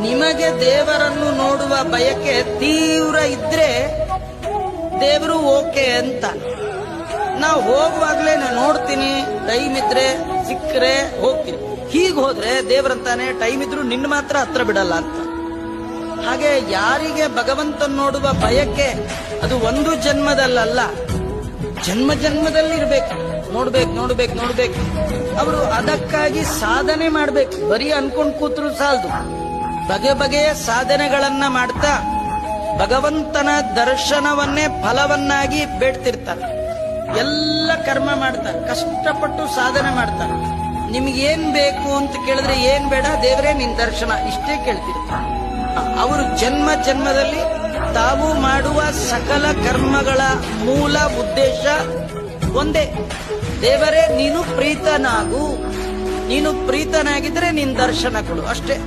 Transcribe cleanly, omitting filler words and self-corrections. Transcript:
ನಿಮಗೆ ದೇವರನ್ನು ನೋಡುವ ಬಯಕೆ ತೀವ್ರ ಇದ್ರೆ ದೇವರು ಓಕೆ ಅಂತ. ನಾವು ಹೋಗುವಾಗ್ಲೇ ನಾನು ನೋಡ್ತೀನಿ, ಟೈಮ್ ಇದ್ರೆ ಸಿಕ್ಕರೆ ಹೋಗ್ತೀನಿ. ಹೀಗೆ ಹೋದ್ರೆ ದೇವರಂತಾನೆ ಟೈಮ್ ಇದ್ರು ನಿನ್ನ ಮಾತ್ರ ಹತ್ರ ಬಿಡಲ್ಲ ಅಂತ. ಹಾಗೆ ಯಾರಿಗೆ ಭಗವಂತನ ನೋಡುವ ಬಯಕೆ ಅದು ಒಂದು ಜನ್ಮದಲ್ಲ, ಜನ್ಮ ಜನ್ಮದಲ್ಲಿ ಇರ್ಬೇಕು. ನೋಡ್ಬೇಕು ಅವರು ಅದಕ್ಕಾಗಿ ಸಾಧನೆ ಮಾಡ್ಬೇಕು. ಬರೀ ಅನ್ಕೊಂಡ್ ಕೂತ್ರು ಸಾಲದು. ಬಗೆಯ ಸಾಧನೆಗಳನ್ನ ಮಾಡ್ತಾ ಭಗವಂತನ ದರ್ಶನವನ್ನೇ ಫಲವನ್ನಾಗಿ ಬೇಡ್ತಿರ್ತಾರೆ. ಎಲ್ಲ ಕರ್ಮ ಮಾಡ್ತಾರೆ, ಕಷ್ಟಪಟ್ಟು ಸಾಧನೆ ಮಾಡ್ತಾರೆ. ನಿಮ್ಗೇನ್ ಬೇಕು ಅಂತ ಕೇಳಿದ್ರೆ ಏನ್ ಬೇಡ ದೇವರೇ ನಿನ್ ದರ್ಶನ ಇಷ್ಟೇ ಕೇಳ್ತಿರ್ತಾರೆ. ಅವರು ಜನ್ಮ ಜನ್ಮದಲ್ಲಿ ತಾವು ಮಾಡುವ ಸಕಲ ಕರ್ಮಗಳ ಮೂಲ ಉದ್ದೇಶ ಒಂದೇ, ದೇವರೇ ನೀನು ಪ್ರೀತನಾಗು, ನೀನು ಪ್ರೀತನಾಗಿದ್ರೆ ನಿನ್ ದರ್ಶನ ಕೊಡು ಅಷ್ಟೇ.